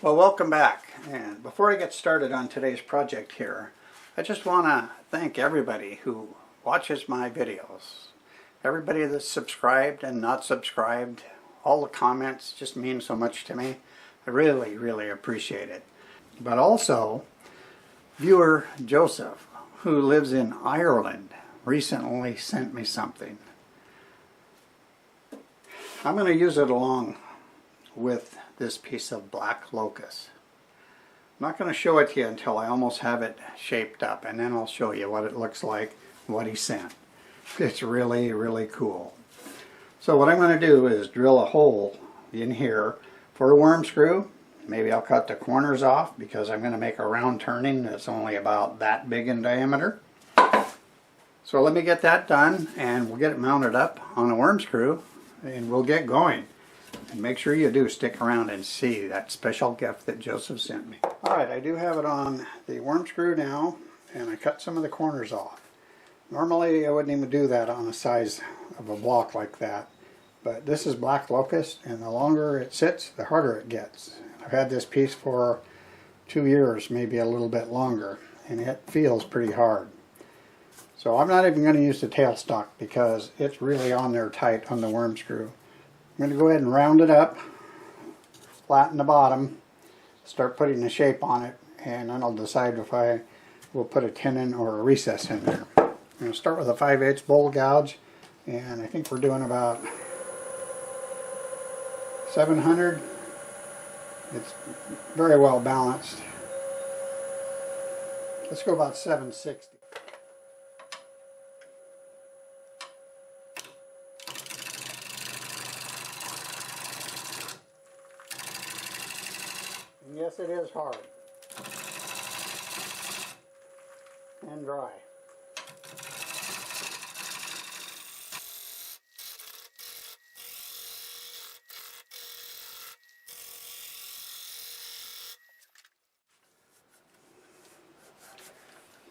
Well, welcome back. And before I get started on today's project here, I just want to thank everybody who watches my videos. Everybody that's subscribed and not subscribed, all the comments just mean so much to me. I really, really appreciate it. But also, viewer Joseph, who lives in Ireland, recently sent me something. I'm going to use it along with this piece of Black Locust. I'm not going to show it to you until I almost have it shaped up, and then I'll show you what it looks like, what he sent. It's really, really cool. So what I'm going to do is drill a hole in here for a worm screw. Maybe I'll cut the corners off because I'm going to make a round turning that's only about that big in diameter. So let me get that done and we'll get it mounted up on a worm screw and we'll get going. And make sure you do stick around and see that special gift that Joseph sent me. Alright, I do have it on the worm screw now, and I cut some of the corners off. Normally I wouldn't even do that on the size of a block like that, but this is Black Locust, and the longer it sits, the harder it gets. I've had this piece for 2 years, maybe a little bit longer, and it feels pretty hard. So I'm not even going to use the tailstock because it's really on there tight on the worm screw. I'm going to go ahead and round it up, flatten the bottom, start putting a shape on it, and then I'll decide if I will put a tenon or a recess in there. I'm going to start with a 5/8 bowl gouge, and I think we're doing about 700. It's very well balanced. Let's go about 760. Yes, it is hard and dry.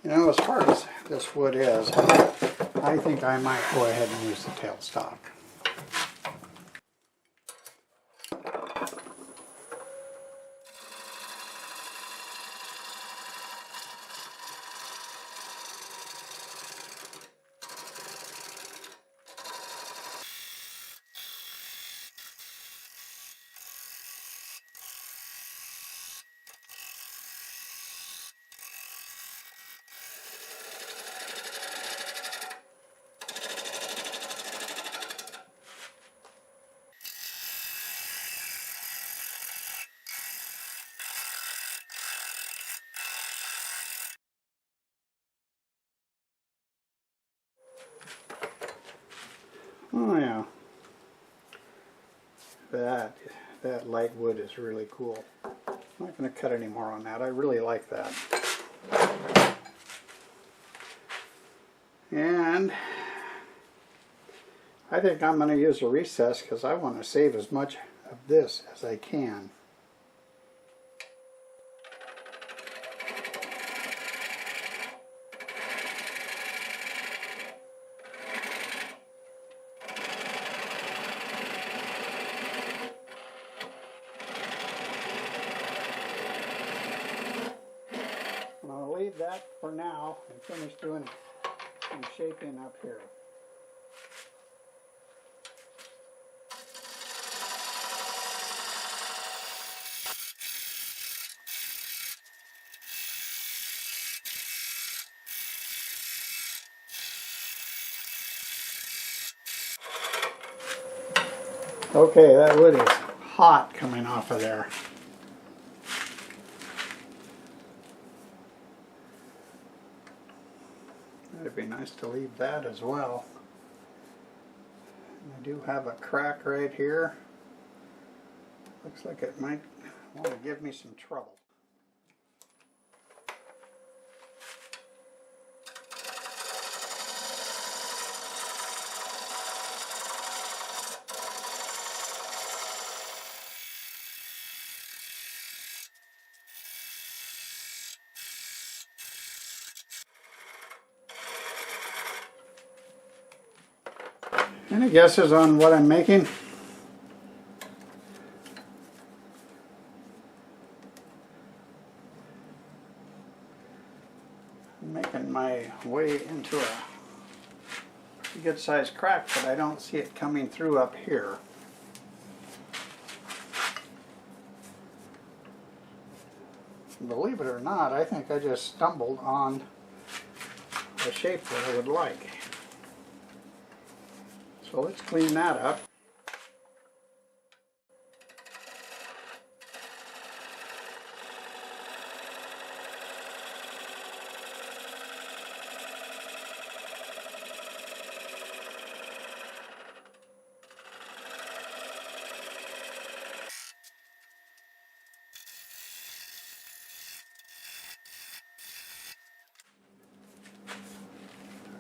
You know, as hard as this wood is, I think I might go ahead and use the tailstock. Oh yeah, that light wood is really cool. I'm not going to cut any more on that. I really like that. And I think I'm going to use a recess because I want to save as much of this as I can. Leave that for now and finish doing some shaping up here. Okay, that wood is hot coming off of there. It'd be nice to leave that as well. I do have a crack right here. Looks like it might want to give me some trouble. Any guesses on what I'm making? making my way into a pretty good sized crack, but I don't see it coming through up here. Believe it or not, I think I just stumbled on the shape that I would like. So let's clean that up.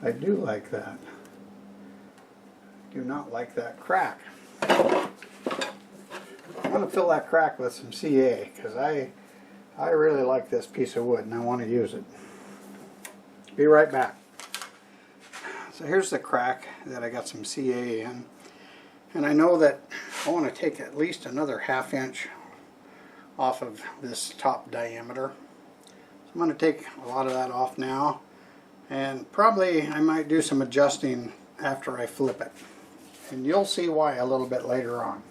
I do like that. Do not like that crack. I'm going to fill that crack with some CA because I really like this piece of wood and I want to use it. Be right back. So here's the crack that I got some CA in, and I know that I want to take at least another 1/2 inch off of this top diameter. So I'm going to take a lot of that off now, and probably I might do some adjusting after I flip it, and you'll see why a little bit later on.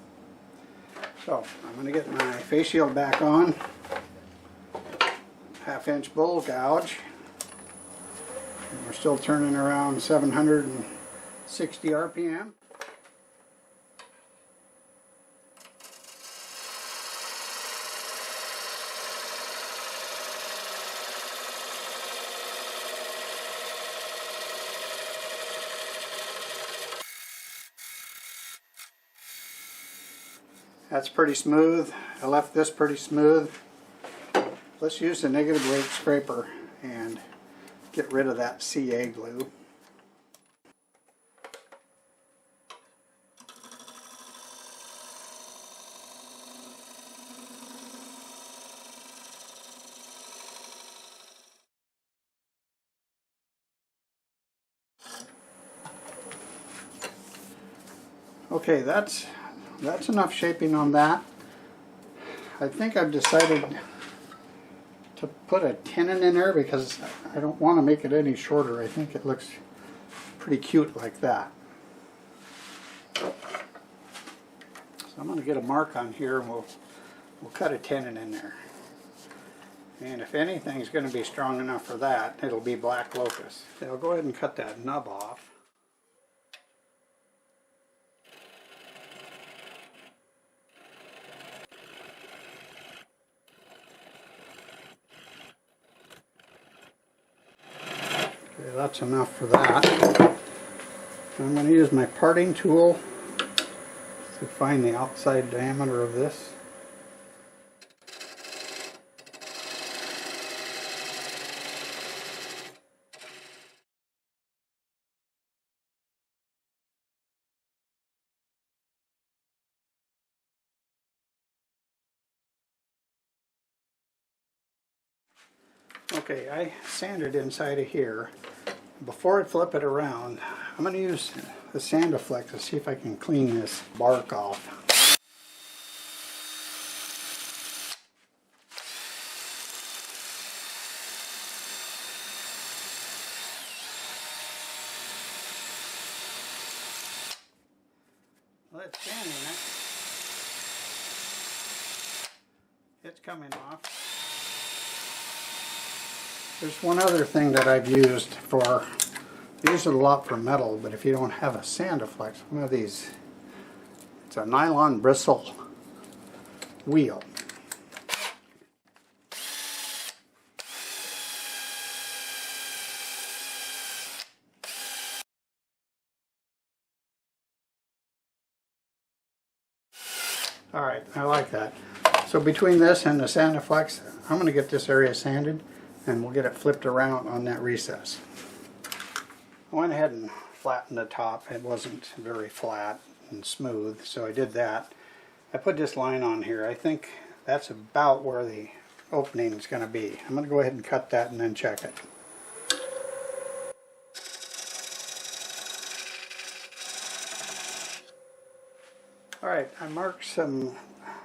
So I'm going to get my face shield back on, 1/2 inch bull gouge, and we're still turning around 760 RPM. That's pretty smooth. I left this pretty smooth. Let's use the negative rake scraper and get rid of that CA glue. Okay, that's enough shaping on that. I think I've decided to put a tenon in there because I don't want to make it any shorter. I think it looks pretty cute like that. So I'm going to get a mark on here and we'll cut a tenon in there. And if anything's going to be strong enough for that, it'll be Black Locust. So I'll go ahead and cut that nub off. Okay, that's enough for that. I'm going to use my parting tool to find the outside diameter of this. Okay, I sanded inside of here. Before I flip it around, I'm going to use the Sandiflex to see if I can clean this bark off. Well, it's sanding it. It's coming off. There's one other thing that I've used for, I use it a lot for metal, but if you don't have a Sandiflex, one of these, it's a nylon bristle wheel. Alright, I like that. So between this and the Sandiflex, I'm going to get this area sanded and we'll get it flipped around on that recess. I went ahead and flattened the top. It wasn't very flat and smooth, so I did that. I put this line on here. I think that's about where the opening is going to be. I'm going to go ahead and cut that and then check it. Alright, I marked some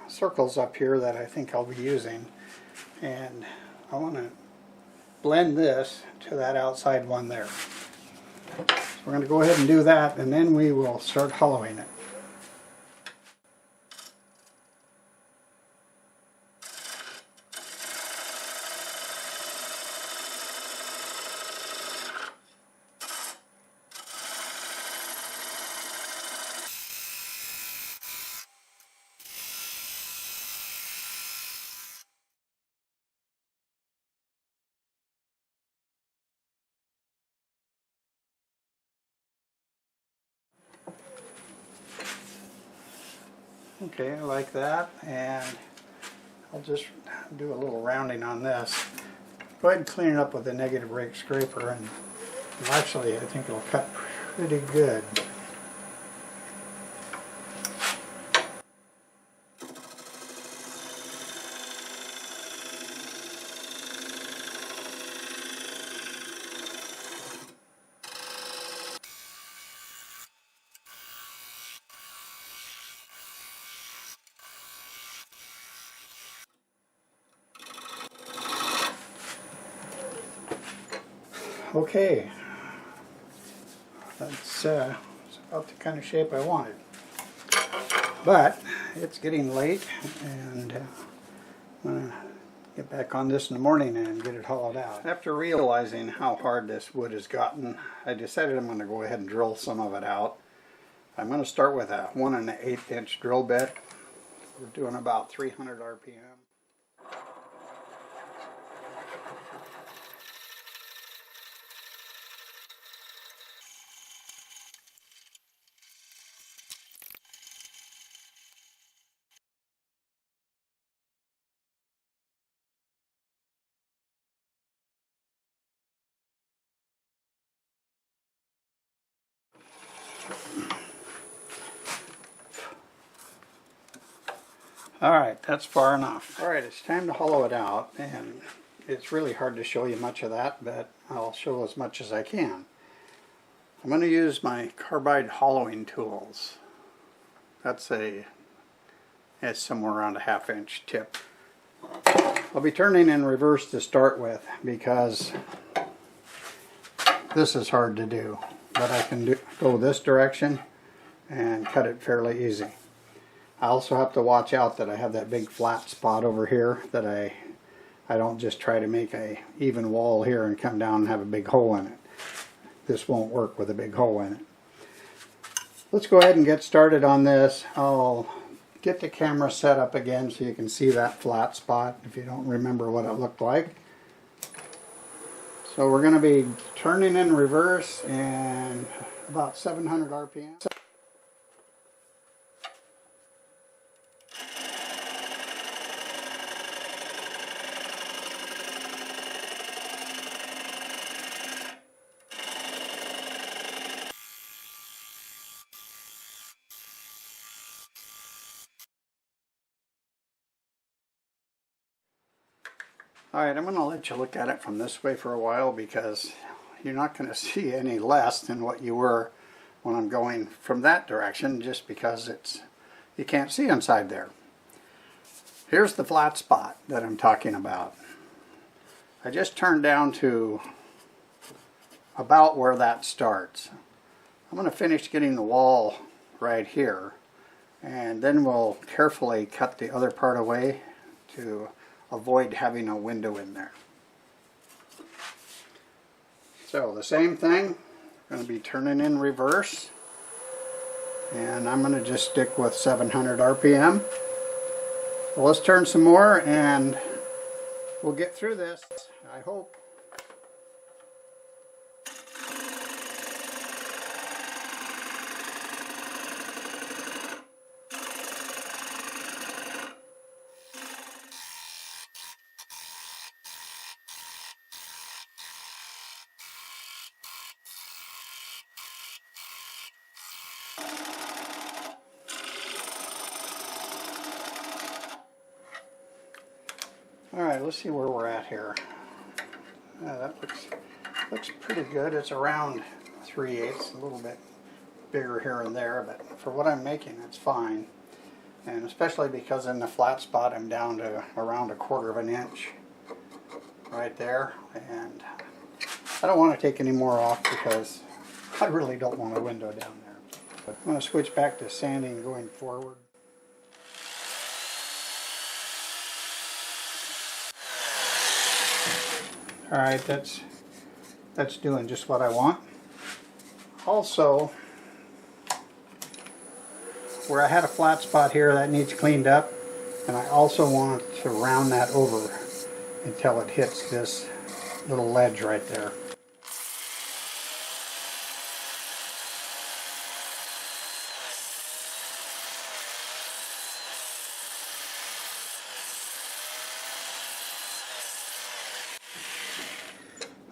circles up here that I think I'll be using, and I want to blend this to that outside one there. So we're going to go ahead and do that, and then we will start hollowing it. Okay, I like that, and I'll just do a little rounding on this. Go ahead and clean it up with a negative rake scraper, and actually I think it'll cut pretty good. Okay, that's about the kind of shape I wanted. But it's getting late, and I'm going to get back on this in the morning and get it hollowed out. After realizing how hard this wood has gotten, I decided I'm going to go ahead and drill some of it out. I'm going to start with a 1 1/8 inch drill bit. We're doing about 300 RPM. Alright, that's far enough. Alright, it's time to hollow it out, and it's really hard to show you much of that, but I'll show as much as I can. I'm going to use my Carbide hollowing tools. It's somewhere around a 1/2 inch tip. I'll be turning in reverse to start with because this is hard to do, but I can go this direction and cut it fairly easy. I also have to watch out that I have that big flat spot over here, that I don't just try to make a even wall here and come down and have a big hole in it. This won't work with a big hole in it. Let's go ahead and get started on this. I'll get the camera set up again so you can see that flat spot if you don't remember what it looked like. So we're going to be turning in reverse and about 700 RPM. Alright, I'm going to let you look at it from this way for a while because you're not going to see any less than what you were when I'm going from that direction, just because you can't see inside there. Here's the flat spot that I'm talking about. I just turned down to about where that starts. I'm going to finish getting the wall right here, and then we'll carefully cut the other part away to avoid having a window in there. So the same thing, I'm going to be turning in reverse, and I'm going to just stick with 700 RPM. Well, let's turn some more and we'll get through this, I hope. Alright, let's see where we're at here. That looks pretty good. It's around 3/8, a little bit bigger here and there, but for what I'm making, it's fine. And especially because in the flat spot I'm down to around 1/4 inch. right there, and I don't want to take any more off because I really don't want a window down there. But I'm going to switch back to sanding going forward. Alright, that's doing just what I want. Also, where I had a flat spot here that needs cleaned up, and I also want to round that over until it hits this little ledge right there.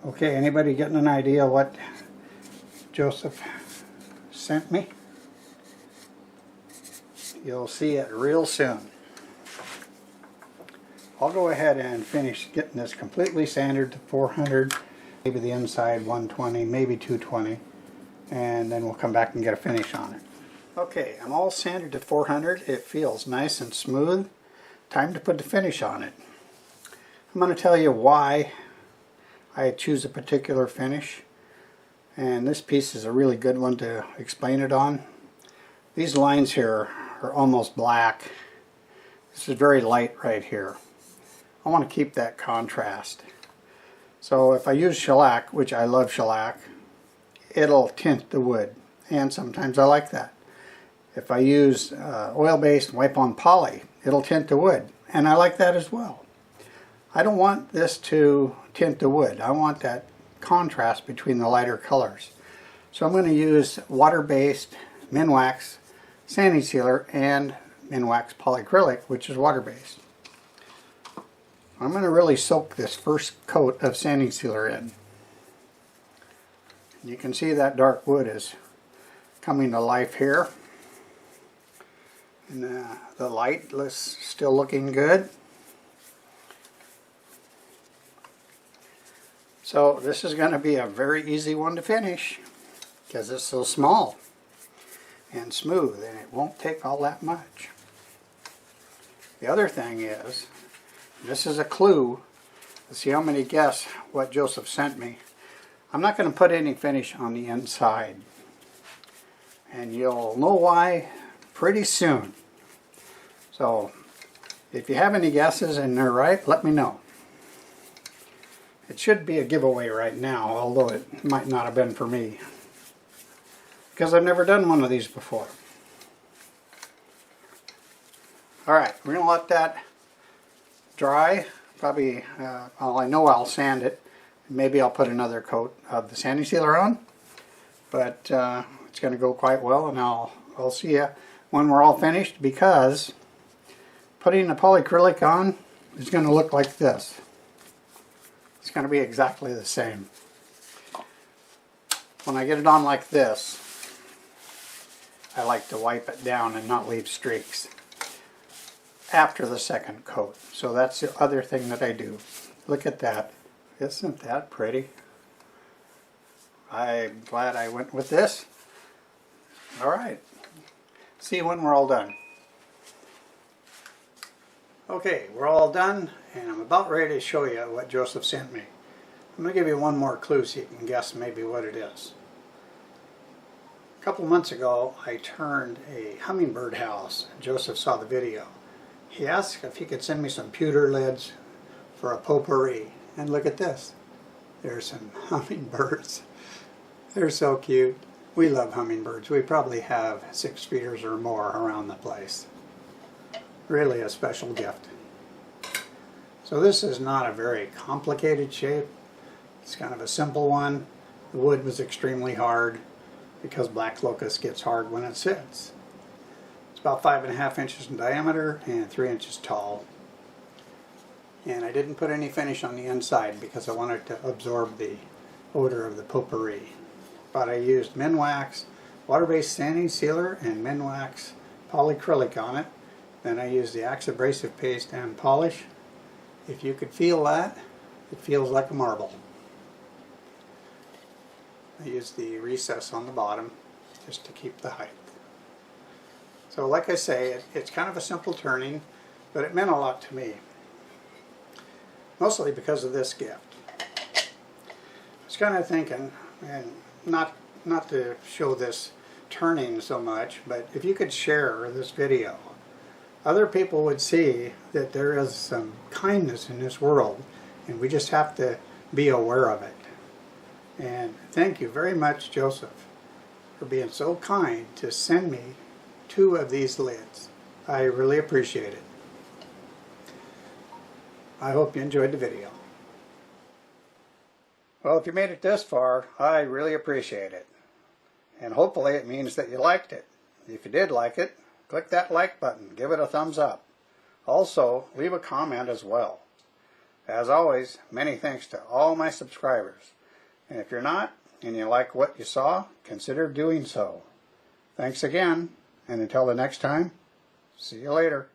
Okay, anybody getting an idea what Joseph sent me? You'll see it real soon. I'll go ahead and finish getting this completely sanded to 400, maybe the inside 120, maybe 220, and then we'll come back and get a finish on it. Okay, I'm all sanded to 400. It feels nice and smooth. Time to put the finish on it. I'm going to tell you why I choose a particular finish, and this piece is a really good one to explain it on. These lines here are almost black. This is very light right here. I want to keep that contrast. So if I use shellac, which I love shellac, it'll tint the wood, and sometimes I like that. If I use oil-based wipe-on poly, it'll tint the wood, and I like that as well. I don't want this to tint the wood. I want that contrast between the lighter colors. So I'm going to use water-based Minwax sanding sealer and Minwax Polycrylic, which is water-based. I'm going to really soak this first coat of sanding sealer in. You can see that dark wood is coming to life here. And the light is still looking good. So this is going to be a very easy one to finish because it's so small and smooth, and it won't take all that much. The other thing is, this is a clue to see how many guess what Joseph sent me. I'm not going to put any finish on the inside, and you'll know why pretty soon. So if you have any guesses and they're right, let me know. It should be a giveaway right now, although it might not have been for me, because I've never done one of these before. Alright, we're going to let that dry. Probably, I know I'll sand it. Maybe I'll put another coat of the sanding sealer on, but it's going to go quite well, and I'll see you when we're all finished, because putting the polycrylic on is going to look like this. It's going to be exactly the same. When I get it on like this, I like to wipe it down and not leave streaks after the second coat. So that's the other thing that I do. Look at that. Isn't that pretty? I'm glad I went with this. Alright. See you when we're all done. Okay, we're all done, and I'm about ready to show you what Joseph sent me. I'm going to give you one more clue so you can guess maybe what it is. A couple months ago, I turned a hummingbird house. Joseph saw the video. He asked if he could send me some pewter lids for a potpourri. And look at this. There's some hummingbirds. They're so cute. We love hummingbirds. We probably have 6 feeders or more around the place. Really a special gift. So this is not a very complicated shape. It's kind of a simple one. The wood was extremely hard because Black Locust gets hard when it sits. It's about 5.5 inches in diameter and 3 inches tall. And I didn't put any finish on the inside because I wanted to absorb the odor of the potpourri. But I used Minwax water-based sanding sealer and Minwax Polycrylic on it. Then I used the Acks abrasive paste and polish. If you could feel that, it feels like a marble. I used the recess on the bottom just to keep the height. So like I say, it's kind of a simple turning, but it meant a lot to me. mostly because of this gift. I was kind of thinking, and not to show this turning so much, but if you could share this video, other people would see that there is some kindness in this world, and we just have to be aware of it. And thank you very much, Joseph, for being so kind to send me 2 of these lids. I really appreciate it. I hope you enjoyed the video. Well, if you made it this far, I really appreciate it. And hopefully it means that you liked it. If you did like it, click that like button, give it a thumbs up. Also, leave a comment as well. As always, many thanks to all my subscribers. And if you're not, and you like what you saw, consider doing so. Thanks again, and until the next time, see you later.